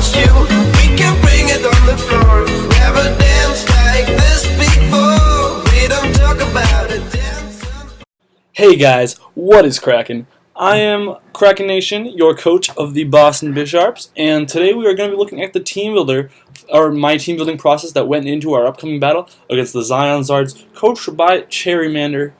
wants you. We can bring it on the floor. Never danced like this before. We don't talk about it. Hey guys, what is crackin'? I am Kraken Nation, your coach of the Boston Bisharps, and today we are going to be looking at the team builder, or my team building process that went into our upcoming battle against the Zion Zards, coached by Cherrymander.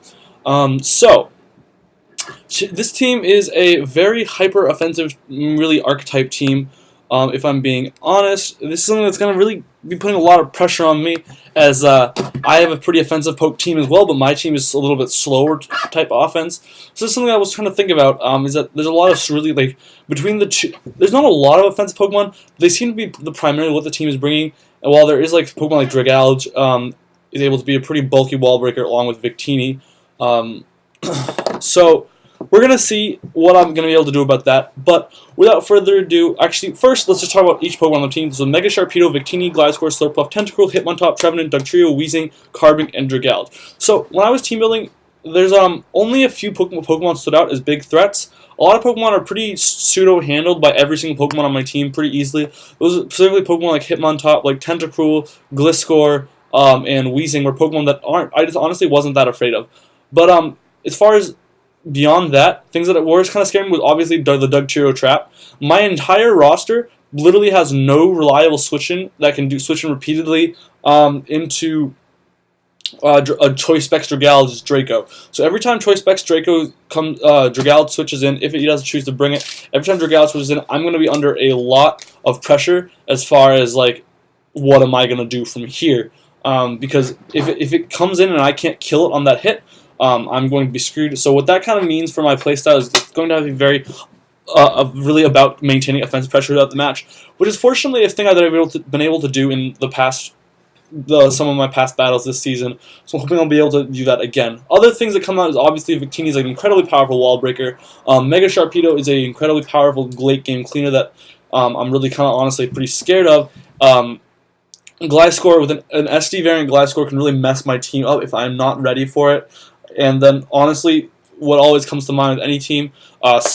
This team is a very hyper-offensive, really archetype team. If I'm being honest, this is something that's going to really be putting a lot of pressure on me, as I have a pretty offensive poke team as well, but my team is a little bit slower type offense. So this is something I was trying to think about, is that there's a lot of really, like, between the two, there's not a lot of offensive Pokemon. They seem to be primarily what the team is bringing, and while there is, like, Pokemon like Dragalge, is able to be a pretty bulky wall breaker along with Victini. So we're going to see what I'm going to be able to do about that, but without further ado, actually, first, let's just talk about each Pokemon on the team. So Mega Sharpedo, Victini, Gliscor, Slurpuff, Tentacruel, Hitmontop, Trevenant, Dugtrio, Weezing, Carbink, and Dragalge. So when I was team building, there's only a few Pokemon stood out as big threats. A lot of Pokemon are pretty pseudo-handled by every single Pokemon on my team pretty easily. Those are specifically Pokemon like Hitmontop, like Tentacruel, Gliscor, and Weezing were Pokemon that I just honestly wasn't that afraid of. But as far as beyond that, things that were kind of scaring me was obviously the Dugtrio trap. My entire roster literally has no reliable switch-in that can do switch-in repeatedly into a Choice Specs Dragalge's Draco. So every time Choice Specs Draco Dragalge switches in, if he doesn't choose to bring it, every time Dragalge switches in, I'm going to be under a lot of pressure as far as, like, what am I going to do from here? Because if it comes in and I can't kill it on that hit, I'm going to be screwed. So what that kind of means for my playstyle is it's going to be very, really about maintaining offensive pressure throughout the match, which is fortunately a thing that I've been able to do in the past, some of my past battles this season. So I'm hoping I'll be able to do that again. Other things that come out is obviously Victini is an incredibly powerful wall breaker. Mega Sharpedo is an incredibly powerful late game cleaner that I'm really kind of honestly pretty scared of. Gliscor with an SD variant Gliscor can really mess my team up if I'm not ready for it. And then, honestly, what always comes to mind with any team,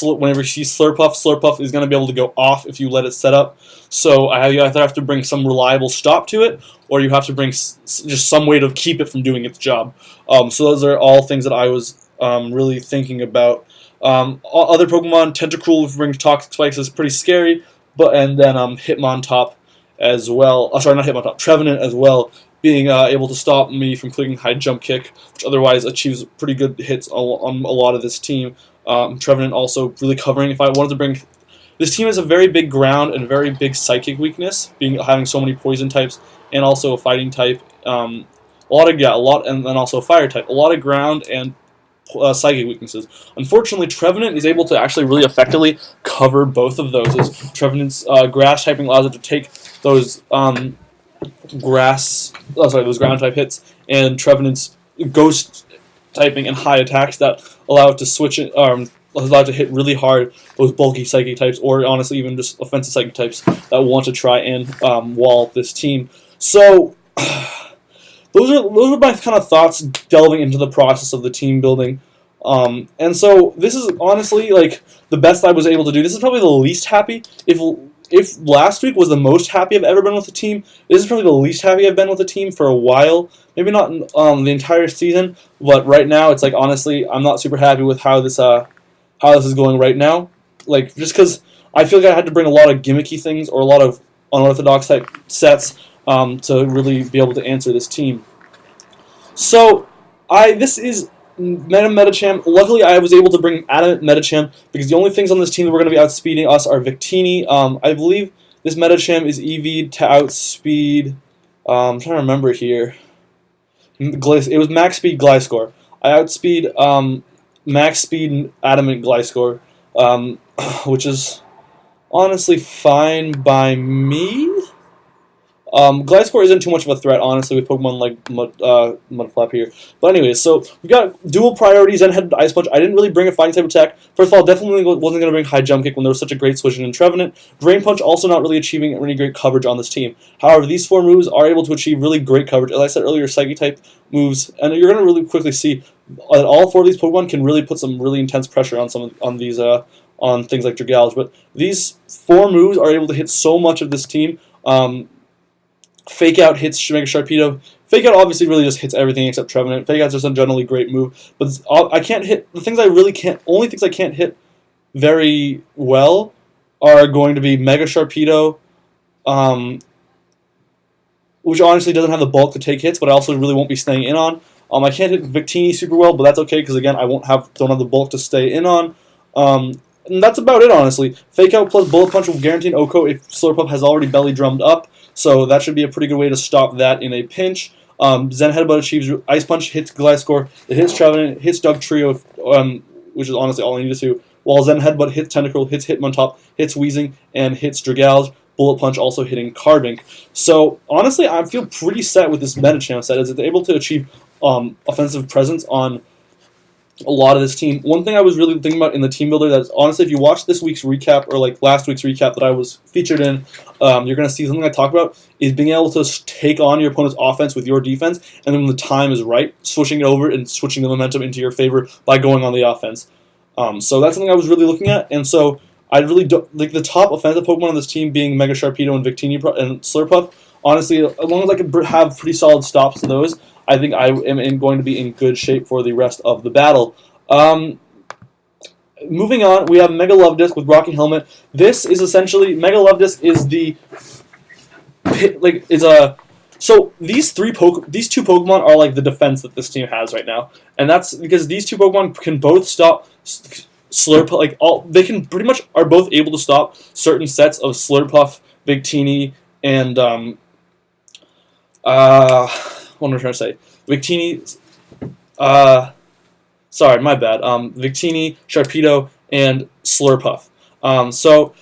whenever you see Slurpuff is going to be able to go off if you let it set up. So you either have to bring some reliable stop to it, or you have to bring just some way to keep it from doing its job. So those are all things that I was really thinking about. Other Pokemon, Tentacruel with brings Toxic Spikes is pretty scary, and then Hitmontop as well. Sorry, not Hitmontop, Trevenant as well, being able to stop me from clicking high jump kick, which otherwise achieves pretty good hits on a lot of this team. Trevenant also really covering. If I wanted to bring, this team has a very big ground and very big psychic weakness, having so many poison types and also a fighting type. And then also a fire type. A lot of ground and psychic weaknesses. Unfortunately, Trevenant is able to actually really effectively cover both of those, as Trevenant's grass typing allows it to take those those ground type hits, and Trevenant's ghost typing and high attacks that allow it to switch it, allow it to hit really hard those bulky psychic types, or honestly even just offensive psychic types that want to try and wall this team. So those are my kind of thoughts delving into the process of the team building. And so this is honestly like the best I was able to do. This is probably the least happy. If last week was the most happy I've ever been with a team, this is probably the least happy I've been with a team for a while. Maybe not the entire season, but right now it's like, honestly, I'm not super happy with how this is going right now. Like, just because I feel like I had to bring a lot of gimmicky things or a lot of unorthodox type sets to really be able to answer this team. So this is Metacham. Luckily, I was able to bring Adamant Metacham because the only things on this team that were going to be outspeeding us are Victini. I believe this Metacham is EV'd to outspeed. I'm trying to remember here. It was max speed Gliscor. I outspeed max speed Adamant Gliscor, which is honestly fine by me. Gliscor isn't too much of a threat, honestly, with Pokemon like Mudflap here. But anyways, so we got dual priorities and headed to Ice Punch. I didn't really bring a fighting type attack. First of all, definitely wasn't going to bring High Jump Kick when there was such a great switch in Trevenant. Drain Punch also not really achieving any great coverage on this team. However, these four moves are able to achieve really great coverage. As I said earlier, Psychic type moves, and you're going to really quickly see that all four of these Pokemon can really put some really intense pressure on these on things like Dragals. But these 4 moves are able to hit so much of this team. Fake Out hits Mega Sharpedo. Fake Out obviously really just hits everything except Trevenant. Fake Out's just a generally great move. But I can't hit, the things I really can't, only things I can't hit very well are going to be Mega Sharpedo, which honestly doesn't have the bulk to take hits, but I also really won't be staying in on. I can't hit Victini super well, but that's okay because again I don't have the bulk to stay in on. And that's about it, honestly. Fake Out plus Bullet Punch will guarantee an OHKO if Slurpuff has already belly drummed up, so that should be a pretty good way to stop that in a pinch. Zen Headbutt achieves Ice Punch, hits Gliscor, it hits Trevenant, hits Dugtrio, which is honestly all I need to do, while Zen Headbutt hits Tentacle, hits Hitmontop, hits Weezing, and hits Dragals. Bullet Punch also hitting Carbink. So, honestly, I feel pretty set with this Metachamp set, as it's able to achieve offensive presence on a lot of this team. One thing I was really thinking about in the team builder that's honestly, if you watch this week's recap or like last week's recap that I was featured in, you're going to see something I talk about is being able to take on your opponent's offense with your defense, and then when the time is right, switching it over and switching the momentum into your favor by going on the offense. So that's something I was really looking at, and so I really don't like the top offensive Pokemon on this team being Mega Sharpedo and Victini and Slurpuff. Honestly, as long as I can have pretty solid stops to those, I think I am going to be in good shape for the rest of the battle. Moving on, we have Mega Love Disc with Rocky Helmet. This is essentially Mega Love Disc is so these two Pokemon are like the defense that this team has right now, and that's because these two Pokemon can both stop Slurpuff. They can pretty much are both able to stop certain sets of Slurpuff, Victini, and what am I trying to say? Victini, sorry, my bad. Victini, Sharpedo, and Slurpuff. So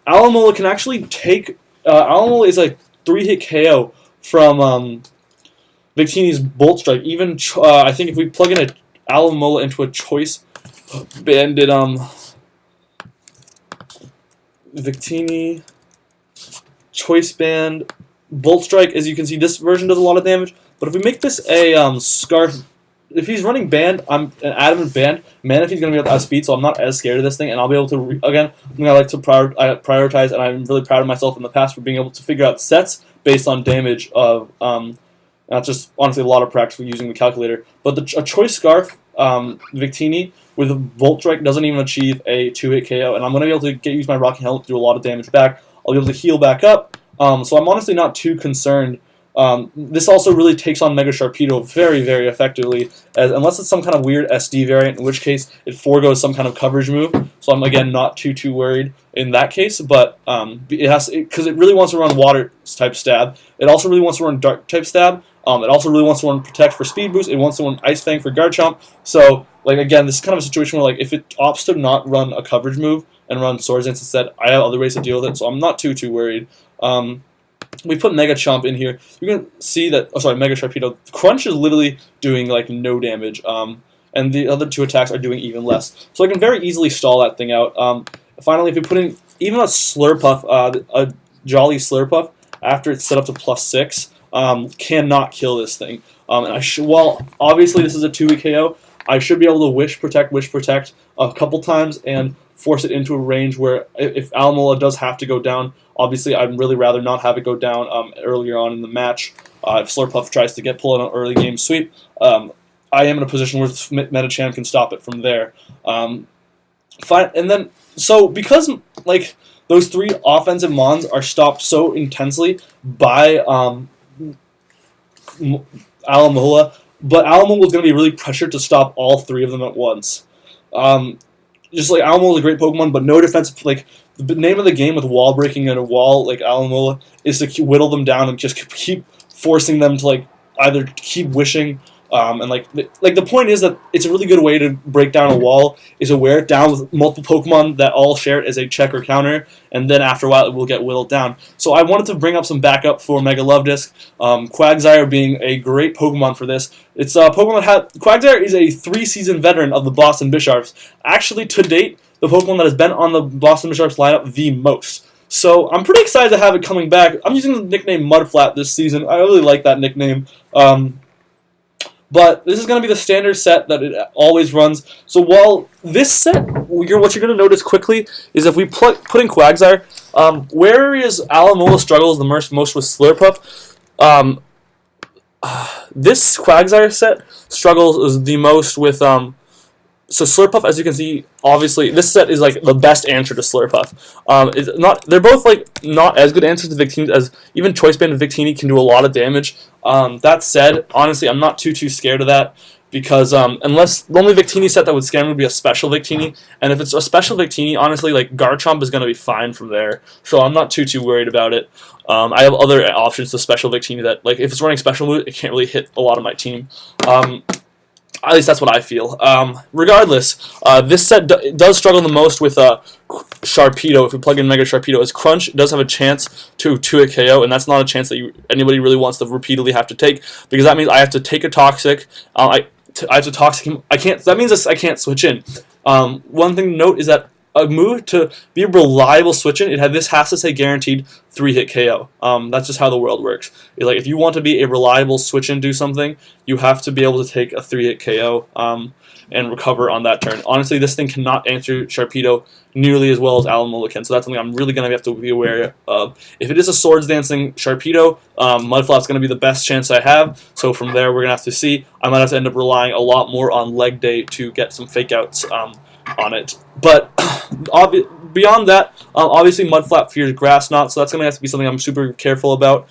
Alomola can actually take. Alomola is a 3-hit KO from Victini's Bolt Strike. Even I think if we plug in a Alomola into a Choice Banded Victini Choice Band Bolt Strike, as you can see, this version does a lot of damage. But if we make this a Scarf, if he's running Band, I'm an Adamant Band. Manaphy's going to be able to outspeed, so I'm not as scared of this thing, and I'll be able to again. I like to prioritize, and I'm really proud of myself in the past for being able to figure out sets based on damage of not just honestly a lot of practice for using the calculator. But a Choice Scarf Victini with a Volt Strike doesn't even achieve a 2-hit KO, and I'm going to be able to use my Rocky Helmet to do a lot of damage back. I'll be able to heal back up, so I'm honestly not too concerned. This also really takes on Mega Sharpedo very, very effectively, unless it's some kind of weird SD variant, in which case it foregoes some kind of coverage move. So I'm again not too worried in that case. But it has because it really wants to run Water type Stab. It also really wants to run Dark type Stab. It also really wants to run Protect for speed boost. It wants to run Ice Fang for Garchomp. So like again, this is kind of a situation where like if it opts to not run a coverage move and run Swords Dance instead, I have other ways to deal with it. So I'm not too worried. We put Mega Chomp in here. You can see that. Oh, sorry, Mega Sharpedo. Crunch is literally doing like no damage, and the other two attacks are doing even less. So I can very easily stall that thing out. Finally, if we put in even a Slurpuff, a Jolly Slurpuff after it's set up to +6, cannot kill this thing. And while obviously this is a 2-hit KO, I should be able to Wish Protect a couple times and force it into a range where if Alomola does have to go down, obviously I'd really rather not have it go down earlier on in the match. If Slurpuff tries to pull an early game sweep, I am in a position where Metachamp can stop it from there. And then, so because like those 3 offensive Mons are stopped so intensely by Alomola, but Alomola is going to be really pressured to stop all 3 of them at once. Just like Alomola is a great Pokemon, but no defense. Like the name of the game with wall breaking and a wall like Alomola is to whittle them down and just keep forcing them to like either keep wishing. And like the point is that it's a really good way to break down a wall is to wear it down with multiple Pokemon that all share it as a check or counter, and then after a while it will get whittled down. So I wanted to bring up some backup for Mega Love Disc. Quagsire being a great Pokemon for this. It's a Pokemon that Quagsire is a 3-season veteran of the Boston Bisharps. Actually, to date, the Pokemon that has been on the Boston Bisharps lineup the most. So I'm pretty excited to have it coming back. I'm using the nickname Mudflat this season. I really like that nickname. But this is going to be the standard set that it always runs. So while this set, what you're going to notice quickly is if we put in Quagsire, whereas Alomola struggles the most with Slurpuff, this Quagsire set struggles the most with so Slurpuff, as you can see, obviously this set is like the best answer to Slurpuff. They're both like not as good answers to Victini as even Choice Band and Victini can do a lot of damage. That said, honestly, I'm not too scared of that because unless the only Victini set that would scare me would be a special Victini, and if it's a special Victini, honestly, like Garchomp is going to be fine from there. So I'm not too worried about it. I have other options to special Victini that, like, if it's running special move, it can't really hit a lot of my team. At least that's what I feel. Regardless, this set does struggle the most with Sharpedo. If we plug in Mega Sharpedo, as Crunch does have a chance to 2-hit KO, and that's not a chance that anybody really wants to repeatedly have to take, because that means I have to take a Toxic. I have to Toxic him. I can't. That means I can't switch in. One thing to note is that a move to be a reliable switch in, this has to say guaranteed 3-hit KO. That's just how the world works. It's like if you want to be a reliable switch in, do something, you have to be able to take a 3-hit KO and recover on that turn. Honestly, this thing cannot answer Sharpedo nearly as well as Alomola can, so that's something I'm really going to have to be aware of. If it is a Swords Dancing Sharpedo, Mudflap's going to be the best chance I have, so from there we're going to have to see. I might have to end up relying a lot more on Leg Day to get some fake outs on it. But beyond that, obviously Mudflap fears Grass Knot, so that's going to have to be something I'm super careful about.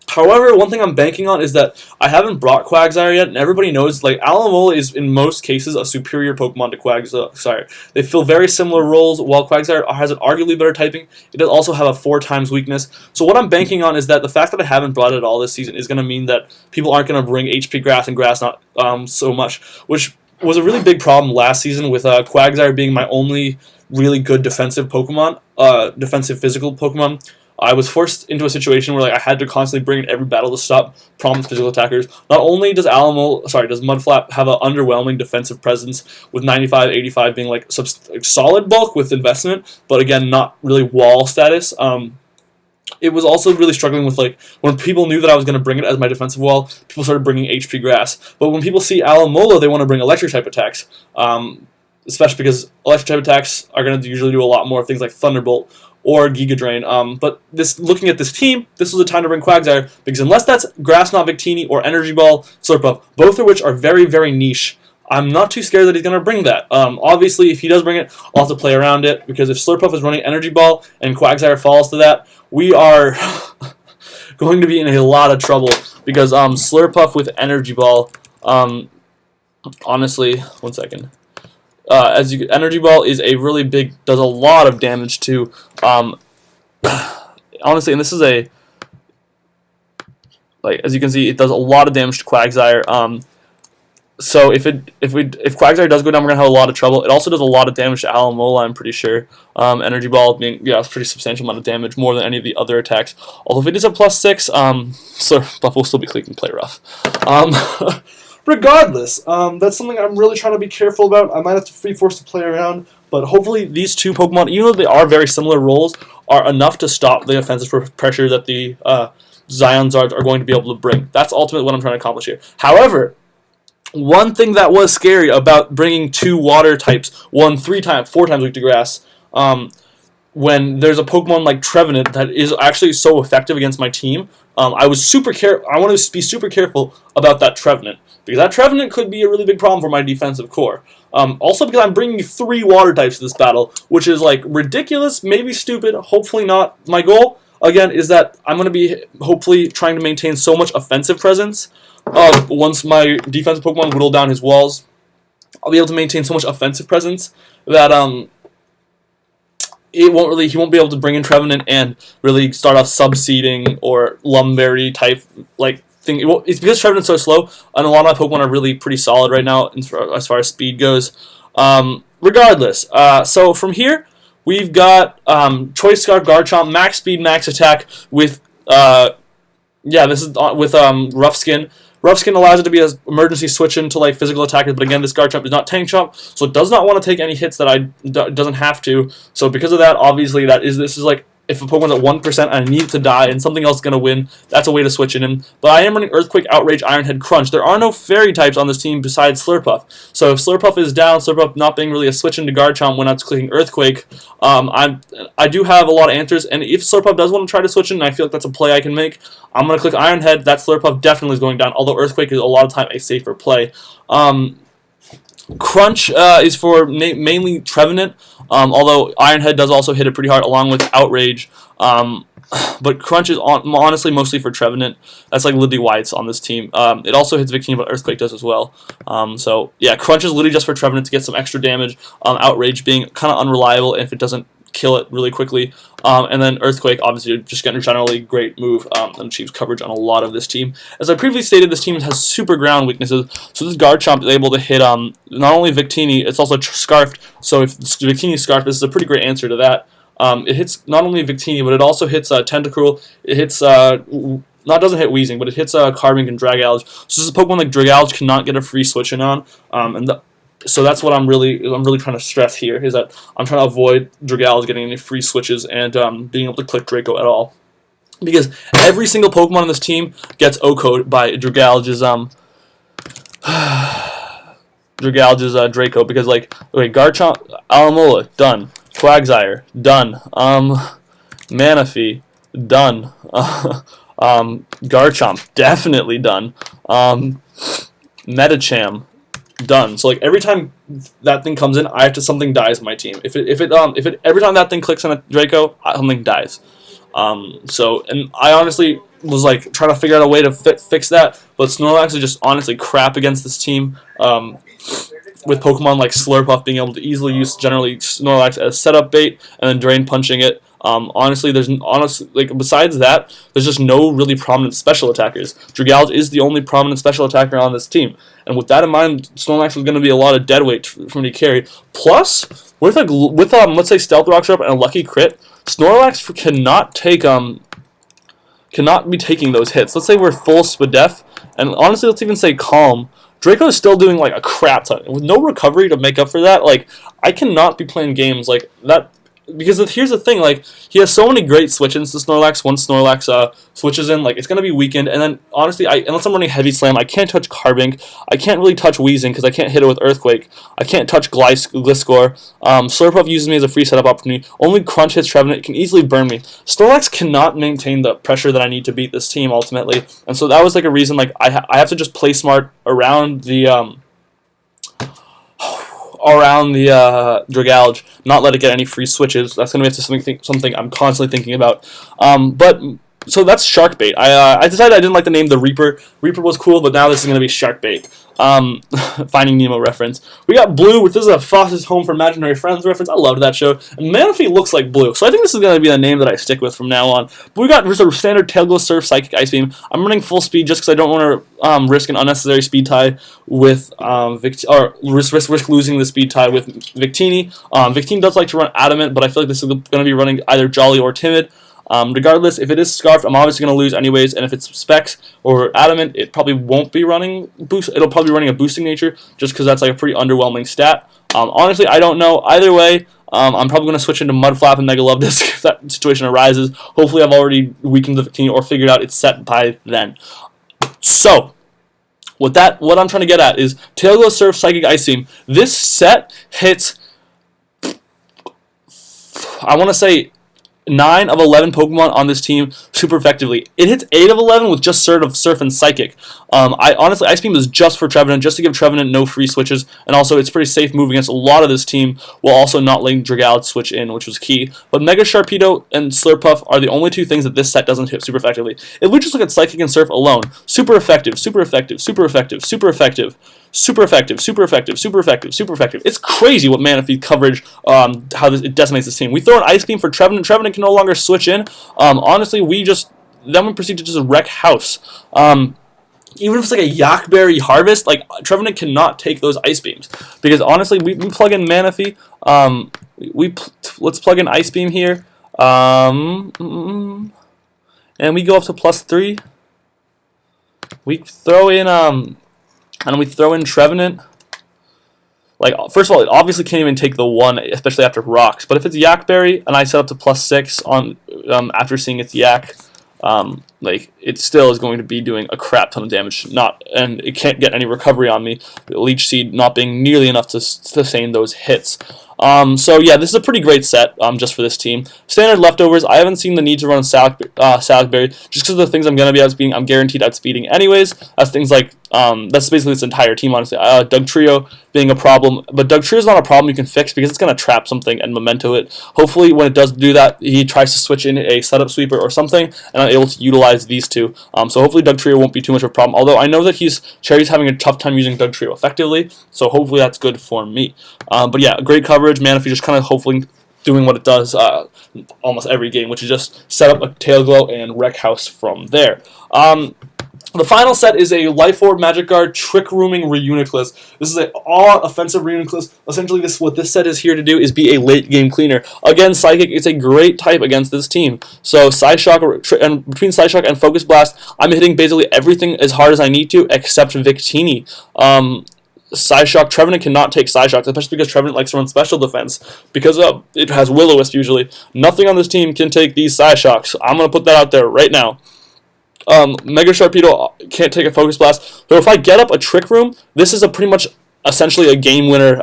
However, one thing I'm banking on is that I haven't brought Quagsire yet, and everybody knows, like, Alomola is in most cases a superior Pokemon to Quagsire. They fill very similar roles, while Quagsire has an arguably better typing. It does also have a 4x weakness. So what I'm banking on is that the fact that I haven't brought it at all this season is going to mean that people aren't going to bring HP Grass and Grass Knot so much, which was a really big problem last season with Quagsire being my only really good defensive Pokemon, defensive physical Pokemon. I was forced into a situation where, like, I had to constantly bring in every battle to stop prompt physical attackers. Not only does Mudflap have an underwhelming defensive presence with 95, 85 being like solid bulk with investment, but again not really wall status. It was also really struggling with, like, when people knew that I was going to bring it as my defensive wall, people started bringing HP Grass. But when people see Alomola, they want to bring electric type attacks, especially because electric type attacks are going to usually do a lot more of things like Thunderbolt or Giga Drain. But looking at this team, this was a time to bring Quagsire, because unless that's Grass Knot Victini or Energy Ball Slurpuff, both of which are very niche, I'm not too scared that he's going to bring that. Obviously, if he does bring it, I'll have to play around it, because if Slurpuff is running Energy Ball and Quagsire falls to that, we are going to be in a lot of trouble, because Slurpuff with Energy Ball, honestly, one second. Energy Ball is does a lot of damage to, honestly, and this is as you can see, it does a lot of damage to Quagsire. So if Quagsire does go down, we're gonna have a lot of trouble. It also does a lot of damage to Alomola, I'm pretty sure. Energy Ball being, it's a pretty substantial amount of damage, more than any of the other attacks. Although if it is a +6, Slurpuff will still be clicking play rough. Regardless, that's something I'm really trying to be careful about. I might have to free force to play around, but hopefully these two Pokemon, even though they are very similar roles, are enough to stop the offensive pressure that the Zion Zards are going to be able to bring. That's ultimately what I'm trying to accomplish here. However, one thing that was scary about bringing two water types, 4 times weak to grass, when there's a Pokemon like Trevenant that is actually so effective against my team, I want to be super careful about that Trevenant, because that Trevenant could be a really big problem for my defensive core. Also because I'm bringing 3 water types to this battle, which is, like, ridiculous, maybe stupid, hopefully not. My goal, again, is that I'm going to be hopefully trying to maintain so much offensive presence. Once my defensive Pokemon whittle down his walls, I'll be able to maintain so much offensive presence that he won't be able to bring in Trevenant and really start off subseeding or Lumberry type thing. It's because Trevenant's so slow, and a lot of my Pokemon are really pretty solid right now as far as speed goes. Regardless, so from here we've got Choice Scarf Garchomp, max speed, max attack with this is with Rough Skin. Rough Skin allows it to be an emergency switch into, like, physical attackers, but again, this Garchomp is not Tank Chomp, so it does not want to take any hits that doesn't have to. So because of that, obviously, this is like if a Pokemon's at 1% and I need it to die and something else is going to win, that's a way to switch it in. But I am running Earthquake, Outrage, Iron Head, Crunch. There are no Fairy types on this team besides Slurpuff. So if Slurpuff is down, Slurpuff not being really a switch into Garchomp when I'm clicking Earthquake, I do have a lot of answers. And if Slurpuff does want to try to switch in, and I feel like that's a play I can make, I'm going to click Iron Head. That Slurpuff definitely is going down, although Earthquake is a lot of time a safer play. Crunch is for mainly Trevenant, although Iron Head does also hit it pretty hard along with Outrage. But Crunch is honestly mostly for Trevenant. That's like literally why it's on this team. It also hits Victini, but Earthquake does as well. So yeah, Crunch is literally just for Trevenant to get some extra damage. Outrage being kind of unreliable if it doesn't kill it really quickly. And then Earthquake, obviously, just getting a generally great move and achieves coverage on a lot of this team. As I previously stated, this team has super ground weaknesses, so this Garchomp is able to hit not only Victini, it's also Scarfed, so if Victini is Scarfed, this is a pretty great answer to that. It hits not only Victini, but it also hits Tentacruel, it hits, doesn't hit Weezing, but it hits Carbink and Dragalge. So this is a Pokemon like Dragalge cannot get a free switch in on, so that's what I'm really trying to stress here, is that I'm trying to avoid Dragalge getting any free switches and being able to click Draco at all. Because every single Pokemon on this team gets O-code by Dragalge's Draco. Because like, okay, Garchomp, Alamola, done. Quagsire, done. Manaphy, done. Garchomp, definitely done. Metacham, done. So like every time that thing comes in, I have to something dies on my team. If it every time that thing clicks on a Draco, something dies. And I honestly was like trying to figure out a way to fix that, but Snorlax is just honestly crap against this team. With Pokemon like Slurpuff being able to easily use generally Snorlax as setup bait and then Drain Punching it. Honestly, besides that, there's just no really prominent special attackers. Dragalge is the only prominent special attacker on this team, and with that in mind, Snorlax was going to be a lot of dead weight for me to carry. Plus, with let's say Stealth Rock Sharp and a lucky crit, Snorlax cannot be taking those hits. Let's say we're full Spadef, and honestly, let's even say Calm. Draco is still doing like a crap ton with no recovery to make up for that. Like, I cannot be playing games like that. Because here's the thing, like, he has so many great switch-ins to Snorlax. Once Snorlax switches in, like, it's going to be weakened. And then, honestly, unless I'm running Heavy Slam, I can't touch Carbink. I can't really touch Weezing because I can't hit it with Earthquake. I can't touch Gliscor. Slurpuff uses me as a free setup opportunity. Only Crunch hits Trevenant. It can easily burn me. Snorlax cannot maintain the pressure that I need to beat this team, ultimately. And so that was, like, a reason, like, I have to just play smart around the Dragalge, not let it get any free switches. That's going to be something I'm constantly thinking about. So that's Shark Bait. I decided I didn't like the name the Reaper. Reaper was cool, but now this is going to be Shark Bait. Finding Nemo reference. We got Blue, which is a Foster's Home for Imaginary Friends reference. I loved that show. And Manaphy looks like Blue, so I think this is going to be the name that I stick with from now on. But we got just a standard Tailglow Surf, Psychic Ice Beam. I'm running full speed just because I don't want to risk an unnecessary speed tie with risk losing the speed tie with Victini. Victini does like to run Adamant, but I feel like this is going to be running either Jolly or Timid. Regardless, if it is Scarfed, I'm obviously going to lose anyways, and if it's Specs or Adamant, it probably won't be running Boost. It'll probably be running a Boosting Nature, just because that's like a pretty underwhelming stat. Honestly, I don't know. Either way, I'm probably going to switch into Mudflap and Mega Love Disc if that situation arises. Hopefully, I've already weakened the Victini or figured out it's set by then. So, what I'm trying to get at is Tailglow Surf, Psychic Ice Beam. This set hits, I want to say, 9 of 11 Pokemon on this team super effectively. It hits 8 of 11 with just Surf and Psychic. Honestly, Ice Beam is just for Trevenant, just to give Trevenant no free switches, and also it's a pretty safe move against a lot of this team, while also not letting Dragalge switch in, which was key. But Mega Sharpedo and Slurpuff are the only two things that this set doesn't hit super effectively. If we just look at Psychic and Surf alone, super effective, super effective, super effective, super effective, super effective, super effective, super effective, super effective. It's crazy what Manaphy coverage, how it decimates this team. We throw an Ice Beam for Trevenant. Trevenant can no longer switch in. Honestly, we proceed to just wreck house. Even if it's like a Yakberry Harvest, like Trevenant cannot take those Ice Beams. Because honestly, we plug in Manaphy. Let's plug in Ice Beam here. And we go up to +3. We throw in and we throw in Trevenant. Like, first of all, it obviously can't even take the 1, especially after rocks. But if it's Yakberry and I set up to +6 on after seeing its Yak, like, it still is going to be doing a crap ton of damage. And it can't get any recovery on me. Leech Seed not being nearly enough to sustain those hits. So yeah, this is a pretty great set just for this team. Standard leftovers. I haven't seen the need to run Salakberry just because of the things I'm going to be outspeeding. I'm guaranteed outspeeding anyways. That's things like that's basically this entire team, honestly. Dugtrio being a problem, but Dugtrio is not a problem you can fix because it's going to trap something and memento it. Hopefully, when it does do that, he tries to switch in a setup sweeper or something, and I'm able to utilize these two. So hopefully Dugtrio won't be too much of a problem. Although I know that Cherry's having a tough time using Dugtrio effectively, so hopefully that's good for me. But yeah, great coverage. Manaphy just kind of hopefully doing what it does almost every game, which is just set up a Tail Glow and Wreck House from there. The final set is a Life Orb Magic Guard Trick Rooming Reuniclus. This is an all-offensive Reuniclus. Essentially, what this set is here to do is be a late-game cleaner. Again, Psychic is a great type against this team. So, and between Psyshock and Focus Blast, I'm hitting basically everything as hard as I need to, except Victini. Psyshock, Trevenant cannot take Psyshocks, especially because Trevenant likes to run special defense, because it has Will-O-Wisp usually. Nothing on this team can take these Psyshocks. I'm going to put that out there right now. Mega Sharpedo can't take a Focus Blast, so if I get up a Trick Room, this is pretty much essentially a game winner,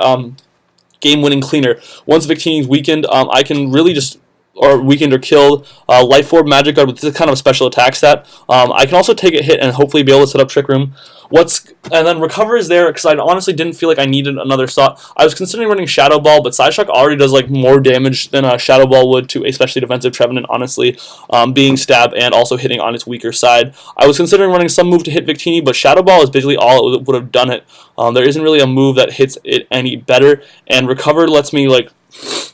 game-winning cleaner. Once Victini's weakened, I can really just weakened or killed Life Orb Magic Guard with this kind of a special attack stat. I can also take a hit and hopefully be able to set up Trick Room. And then Recover is there because I honestly didn't feel like I needed another slot. I was considering running Shadow Ball, but Psyshock already does like more damage than a Shadow Ball would to especially defensive Trevenant, honestly, being stab and also hitting on its weaker side. I was considering running some move to hit Victini, but Shadow Ball is basically all it would have done it. There isn't really a move that hits it any better, and Recover lets me, like,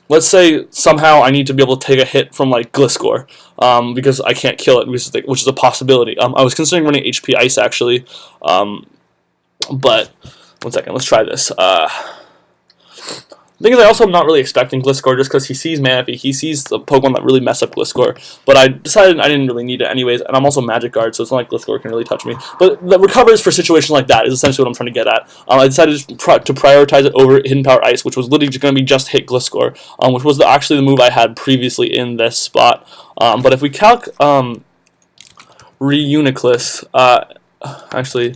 let's say somehow I need to be able to take a hit from like Gliscor because I can't kill it, which is a possibility. I was considering running HP Ice actually, but one second, let's try this. The thing is, I also am not really expecting Gliscor just because he sees Manaphy, he sees the Pokemon that really mess up Gliscor, but I decided I didn't really need it anyways, and I'm also Magic Guard, so it's not like Gliscor can really touch me. But the recovers for situations like that is essentially what I'm trying to get at. I decided to prioritize it over Hidden Power Ice, which was literally going to be just hit Gliscor, which was actually the move I had previously in this spot. But if we calc Reuniclus, actually,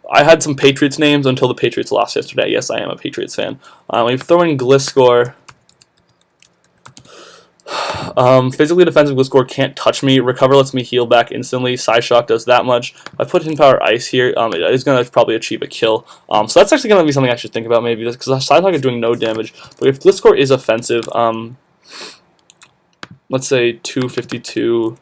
I had some Patriots names until the Patriots lost yesterday. Yes, I am a Patriots fan. We throw in Gliscor. Physically defensive Gliscor can't touch me. Recover lets me heal back instantly. Psyshock does that much. If I put Hidden Power Ice here, it is going to probably achieve a kill. So that's actually going to be something I should think about maybe, because Psyshock is doing no damage. But if Gliscor is offensive, let's say 252...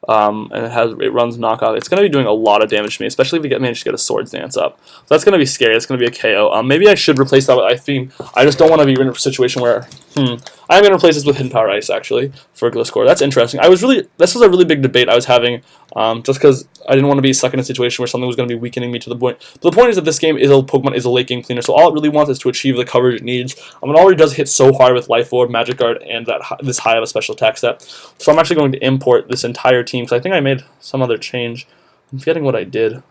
and it runs knockoff, it's going to be doing a lot of damage to me, especially if we manage to get a Swords Dance up. So that's going to be scary. That's going to be a KO. Maybe I should replace that with Ice Beam. I just don't want to be in a situation where I'm going to replace this with Hidden Power Ice actually for Gliscor. That's interesting. This was a really big debate I was having just because I didn't want to be stuck in a situation where something was going to be weakening me to the point. But the point is that this game Pokemon is a late game cleaner, so all it really wants is to achieve the coverage it needs. It already does hit so hard with Life Orb, Magic Guard, and this high of a special attack set. So I'm actually going to import this entire team, because I think I made some other change. I'm forgetting what I did.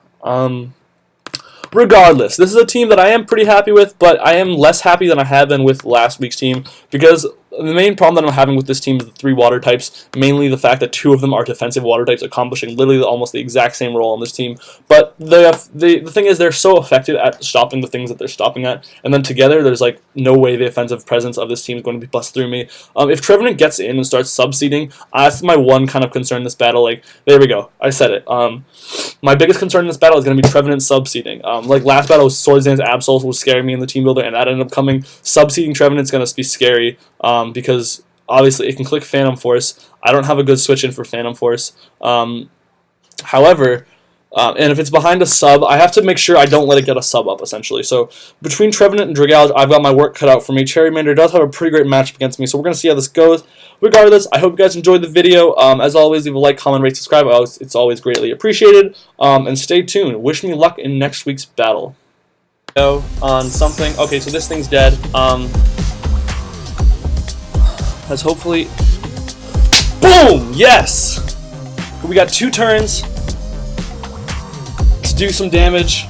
Regardless, this is a team that I am pretty happy with, but I am less happy than I have been with last week's team, because the main problem that I'm having with this team is the 3 water types, mainly the fact that 2 of them are defensive water types, accomplishing literally almost the exact same role on this team. But the thing is, they're so effective at stopping the things that they're stopping at, and then together, there's like no way the offensive presence of this team is going to be bust through me. If Trevenant gets in and starts sub-seeding, that's my one kind of concern in this battle. Like, there we go, I said it. My biggest concern in this battle is going to be Trevenant sub-seeding. Like last battle, Swords Dance Absol was scaring me in the team builder, and that ended up coming. Sub-seeding Trevenant's going to be scary. Because obviously it can click Phantom Force. I don't have a good switch in for Phantom Force. However, and if it's behind a sub, I have to make sure I don't let it get a sub up, essentially. So between Trevenant and Dragalge, I've got my work cut out for me. Cherrymander does have a pretty great matchup against me, so we're going to see how this goes. Regardless, I hope you guys enjoyed the video. As always, leave a like, comment, rate, subscribe. It's always greatly appreciated. And stay tuned. Wish me luck in next week's battle. On something. Okay, so this thing's dead. Let's hopefully... Boom! Yes! We got 2 turns to do some damage.